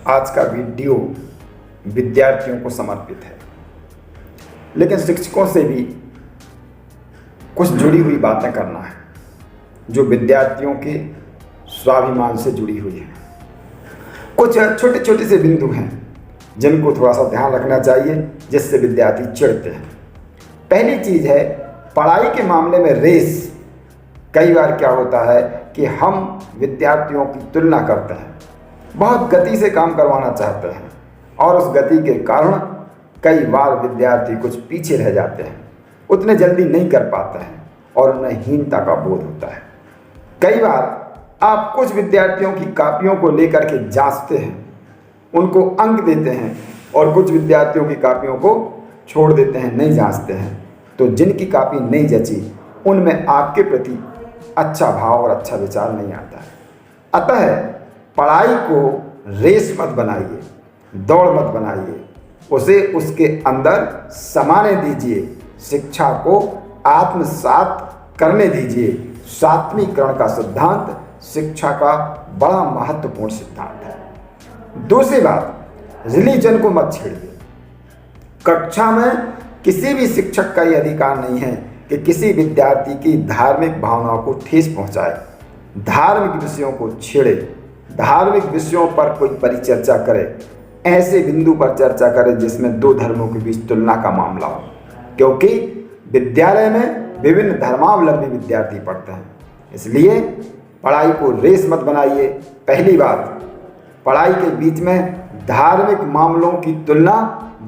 आज का वीडियो विद्यार्थियों को समर्पित है, लेकिन शिक्षकों से भी कुछ जुड़ी हुई बातें करना है जो विद्यार्थियों के स्वाभिमान से जुड़ी हुई है। कुछ छोटे छोटे से बिंदु हैं जिनको थोड़ा सा ध्यान रखना चाहिए, जिससे विद्यार्थी चिढ़ते हैं। पहली चीज़ है, पढ़ाई के मामले में रेस। कई बार क्या होता है कि हम विद्यार्थियों की तुलना करते हैं, बहुत गति से काम करवाना चाहते हैं और उस गति के कारण कई बार विद्यार्थी कुछ पीछे रह जाते हैं, उतने जल्दी नहीं कर पाते हैं और उन्हें हीनता का बोध होता है। कई बार आप कुछ विद्यार्थियों की कापियों को लेकर के जांचते हैं, उनको अंक देते हैं, और कुछ विद्यार्थियों की कापियों को छोड़ देते हैं, नहीं जांचते हैं। तो जिनकी कापी नहीं जची उनमें आपके प्रति अच्छा भाव और अच्छा विचार नहीं आता है। अतः पढ़ाई को रेस मत बनाइए, दौड़ मत बनाइए, उसे उसके अंदर समाने दीजिए, शिक्षा को आत्मसात करने दीजिए। सात्वीकरण का सिद्धांत शिक्षा का बड़ा महत्वपूर्ण सिद्धांत है। दूसरी बात, रिलीजन को मत छेड़िए। कक्षा में किसी भी शिक्षक का यह अधिकार नहीं है कि किसी विद्यार्थी की धार्मिक भावनाओं को ठेस पहुंचाए, धार्मिक विषयों को छेड़े, धार्मिक विषयों पर कोई परिचर्चा करे, ऐसे बिंदु पर चर्चा करे जिसमें दो धर्मों के बीच तुलना का मामला हो। क्योंकि विद्यालय में विभिन्न धर्मावलंबी विद्यार्थी पढ़ते हैं, इसलिए पढ़ाई को रेस मत बनाइए। पहली बात, पढ़ाई के बीच में धार्मिक मामलों की तुलना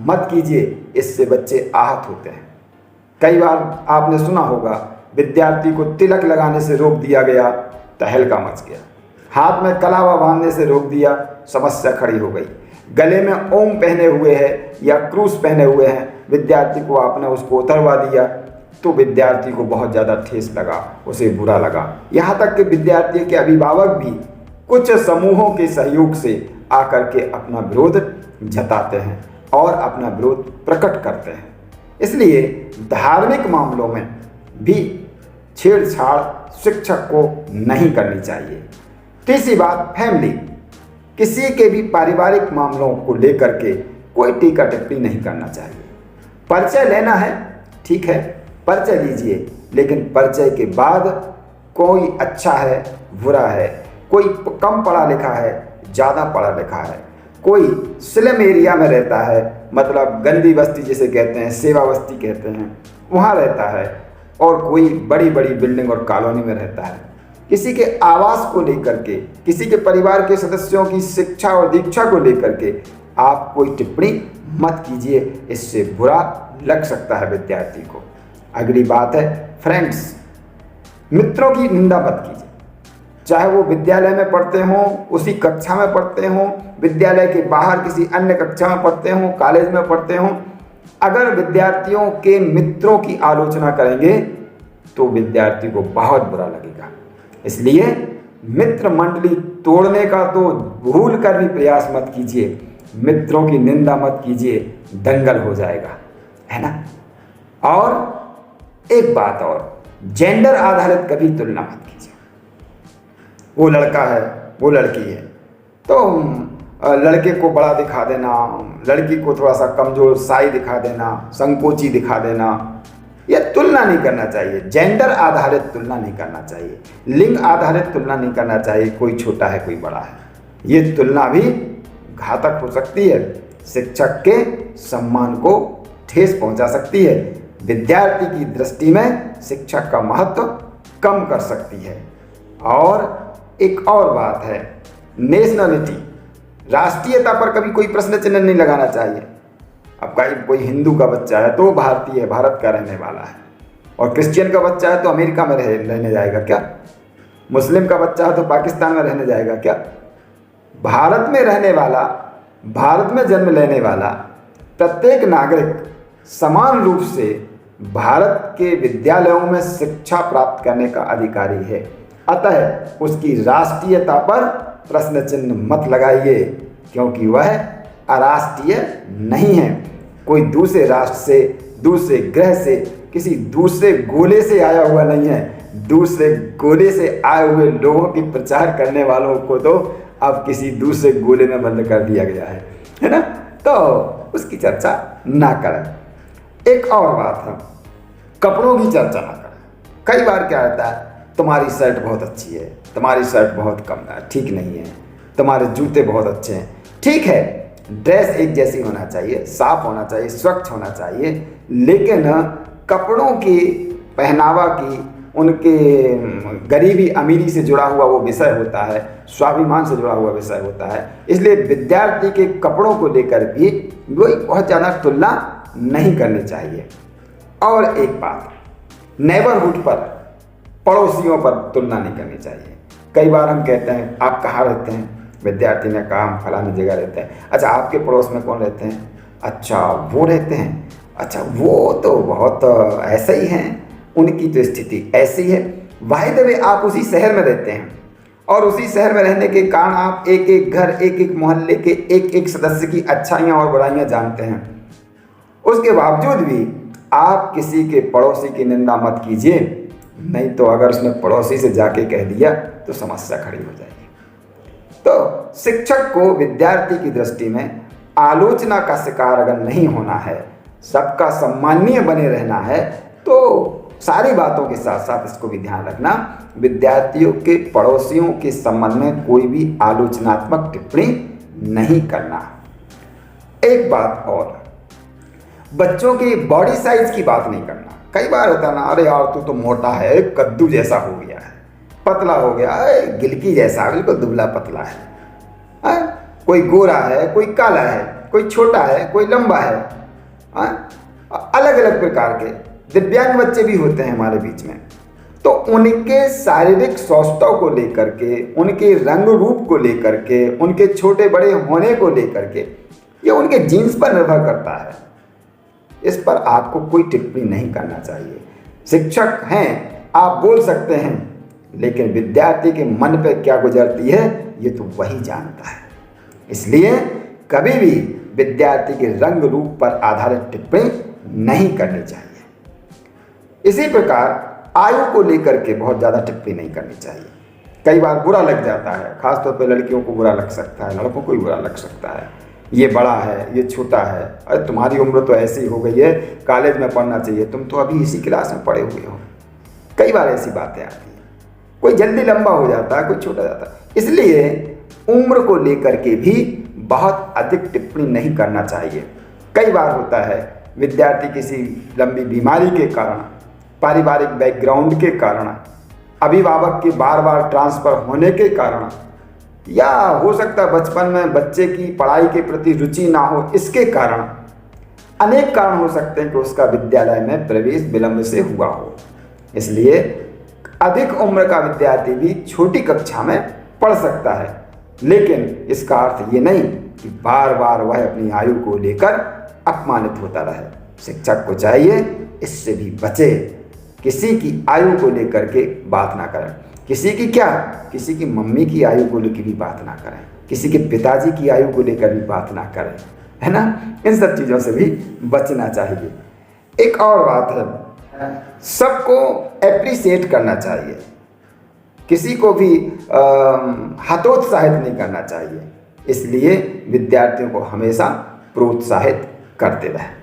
मत कीजिए, इससे बच्चे आहत होते हैं। कई बार आपने सुना होगा, विद्यार्थी को तिलक लगाने से रोक दिया गया, तहलका मच गया। हाथ में कलावा बांधने से रोक दिया, समस्या खड़ी हो गई। गले में ओम पहने हुए हैं या क्रूस पहने हुए हैं, विद्यार्थी को आपने उसको उतरवा दिया तो विद्यार्थी को बहुत ज़्यादा ठेस लगा, उसे बुरा लगा। यहाँ तक कि विद्यार्थी के अभिभावक भी कुछ समूहों के सहयोग से आकर के अपना विरोध जताते हैं और अपना विरोध प्रकट करते हैं। इसलिए धार्मिक मामलों में भी छेड़छाड़ शिक्षक को नहीं करनी चाहिए। तीसरी बात, फैमिली। किसी के भी पारिवारिक मामलों को लेकर के कोई टीका टिप्पणी नहीं करना चाहिए। परिचय लेना है, ठीक है, परिचय लीजिए, लेकिन परिचय के बाद कोई अच्छा है, बुरा है, कोई कम पढ़ा लिखा है, ज़्यादा पढ़ा लिखा है, कोई स्लम एरिया में रहता है, मतलब गंदी बस्ती जिसे कहते हैं, सेवा बस्ती कहते हैं, वहाँ रहता है, और कोई बड़ी बड़ी बिल्डिंग और कॉलोनी में रहता है। किसी के आवास को लेकर के, किसी के परिवार के सदस्यों की शिक्षा और दीक्षा को लेकर के आप कोई टिप्पणी मत कीजिए, इससे बुरा लग सकता है विद्यार्थी को। अगली बात है फ्रेंड्स, मित्रों की निंदा मत कीजिए। चाहे वो विद्यालय में पढ़ते हों, उसी कक्षा में पढ़ते हों, विद्यालय के बाहर किसी अन्य कक्षा में पढ़ते हों, कॉलेज में पढ़ते हों, अगर विद्यार्थियों के मित्रों की आलोचना करेंगे तो विद्यार्थी को बहुत बुरा लगेगा। इसलिए मित्र मंडली तोड़ने का तो भूल कर भी प्रयास मत कीजिए, मित्रों की निंदा मत कीजिए, दंगल हो जाएगा, है ना। और एक बात और, जेंडर आधारित कभी तुलना मत कीजिए। वो लड़का है, वो लड़की है, तो लड़के को बड़ा दिखा देना, लड़की को थोड़ा सा कमजोर साई दिखा देना, संकोची दिखा देना, यह तुलना नहीं करना चाहिए। जेंडर आधारित तुलना नहीं करना चाहिए, लिंग आधारित तुलना नहीं करना चाहिए, कोई छोटा है कोई बड़ा है। ये तुलना भी घातक हो सकती है, शिक्षक के सम्मान को ठेस पहुंचा सकती है, विद्यार्थी की दृष्टि में शिक्षक का महत्व कम कर सकती है। और एक और बात है, नेशनलिटी, राष्ट्रीयता पर कभी कोई प्रश्न चिन्ह नहीं लगाना चाहिए। अब कोई हिंदू का बच्चा है तो भारतीय है, भारत का रहने वाला है, और क्रिश्चियन का बच्चा है तो अमेरिका में रहने जाएगा क्या? मुस्लिम का बच्चा है तो पाकिस्तान में रहने जाएगा क्या? भारत में रहने वाला, भारत में जन्म लेने वाला प्रत्येक नागरिक समान रूप से भारत के विद्यालयों में शिक्षा प्राप्त करने का अधिकारी है। अतः उसकी राष्ट्रीयता पर प्रश्न चिन्ह मत लगाइए, क्योंकि वह अराष्ट्रीय नहीं है, कोई दूसरे राष्ट्र से, दूसरे ग्रह से, किसी दूसरे गोले से आया हुआ नहीं है। दूसरे गोले से आए हुए लोगों की प्रचार करने वालों को तो अब किसी दूसरे गोले में बंद कर दिया गया है ना, तो उसकी चर्चा ना करें। एक और बात है, कपड़ों की चर्चा ना करें। कई बार क्या रहता है, तुम्हारी शर्ट बहुत अच्छी है, तुम्हारी शर्ट बहुत कम ठीक नहीं है, तुम्हारे जूते बहुत अच्छे हैं। ठीक है, ड्रेस एक जैसी होना चाहिए, साफ होना चाहिए, स्वच्छ होना चाहिए, लेकिन कपड़ों की, पहनावा की, उनके गरीबी अमीरी से जुड़ा हुआ वो विषय होता है, स्वाभिमान से जुड़ा हुआ विषय होता है। इसलिए विद्यार्थी के कपड़ों को लेकर भी कोई बहुत ज़्यादा तुलना नहीं करनी चाहिए। और एक बात, नेबरहुड पर, पड़ोसियों पर तुलना नहीं करनी चाहिए। कई बार हम कहते हैं आप कहाँ रहते हैं, विद्यार्थी ने कहा हम फलानी जगह रहते हैं। अच्छा, आपके पड़ोस में कौन रहते हैं? अच्छा, वो रहते हैं। अच्छा, वो तो बहुत ऐसे ही हैं, उनकी तो स्थिति ऐसी है। बाय द वे, आप उसी शहर में रहते हैं और उसी शहर में रहने के कारण आप एक एक घर, एक एक मोहल्ले के एक एक सदस्य की अच्छाइयाँ और बुराइयाँ जानते हैं। उसके बावजूद भी आप किसी के पड़ोसी की निंदा मत कीजिए, नहीं तो अगर उसने पड़ोसी से जाके कह दिया तो समस्या खड़ी हो जाएगी। तो शिक्षक को विद्यार्थी की दृष्टि में आलोचना का शिकार अगर नहीं होना है, सबका सम्माननीय बने रहना है, तो सारी बातों के साथ साथ इसको भी ध्यान रखना, विद्यार्थियों के पड़ोसियों के संबंध में कोई भी आलोचनात्मक टिप्पणी नहीं करना। एक बात और, बच्चों की बॉडी साइज की बात नहीं करना। कई बार होता ना, अरे यार तू तो मोटा है, कद्दू जैसा हो गया है, पतला हो गया है, गिलकी जैसा, बिल्कुल दुबला पतला है। कोई गोरा है, कोई काला है, कोई छोटा है, कोई लंबा है। अलग अलग प्रकार के दिव्यांग बच्चे भी होते हैं हमारे बीच में, तो उनके शारीरिक सौष्ठव को लेकर के, उनके रंग रूप को लेकर के, उनके छोटे बड़े होने को लेकर के, ये उनके जीन्स पर निर्भर करता है। इस पर आपको कोई टिप्पणी नहीं करना चाहिए। शिक्षक हैं, आप बोल सकते हैं, लेकिन विद्यार्थी के मन पे क्या गुजरती है ये तो वही जानता है। इसलिए कभी भी विद्यार्थी के रंग रूप पर आधारित टिप्पणी नहीं करनी चाहिए। इसी प्रकार आयु को लेकर के बहुत ज़्यादा टिप्पणी नहीं करनी चाहिए। कई बार बुरा लग जाता है, खासतौर पर लड़कियों को बुरा लग सकता है, लड़कों को भी बुरा लग सकता है, ये बड़ा है, ये छोटा है, अरे तुम्हारी उम्र तो ऐसी हो गई है, कॉलेज में पढ़ना चाहिए, तुम तो अभी इसी क्लास में पढ़े हुए हो। कई बार ऐसी बातें आती हैं, कोई जल्दी लंबा हो जाता है, कोई छोटा जाता है। इसलिए उम्र को लेकर के भी बहुत अधिक टिप्पणी नहीं करना चाहिए। कई बार होता है विद्यार्थी किसी लंबी बीमारी के कारण, पारिवारिक बैकग्राउंड के कारण, अभिभावक के बार बार ट्रांसफ़र होने के कारण, या हो सकता है बचपन में बच्चे की पढ़ाई के प्रति रुचि ना हो, इसके कारण, अनेक कारण हो सकते हैं कि उसका विद्यालय में प्रवेश विलंब से हुआ हो। इसलिए अधिक उम्र का विद्यार्थी भी छोटी कक्षा में पढ़ सकता है, लेकिन इसका अर्थ ये नहीं कि बार बार वह अपनी आयु को लेकर अपमानित होता रहे। शिक्षक को चाहिए इससे भी बचे, किसी की आयु को लेकर के बात ना करें। किसी की क्या, किसी की मम्मी की आयु को लेकर भी बात ना करें, किसी के पिताजी की आयु को लेकर भी बात ना करें, है ना। इन सब चीज़ों से भी बचना चाहिए। एक और बात है, सबको एप्रिशिएट करना चाहिए, किसी को भी हतोत्साहित नहीं करना चाहिए। इसलिए विद्यार्थियों को हमेशा प्रोत्साहित करते रहें।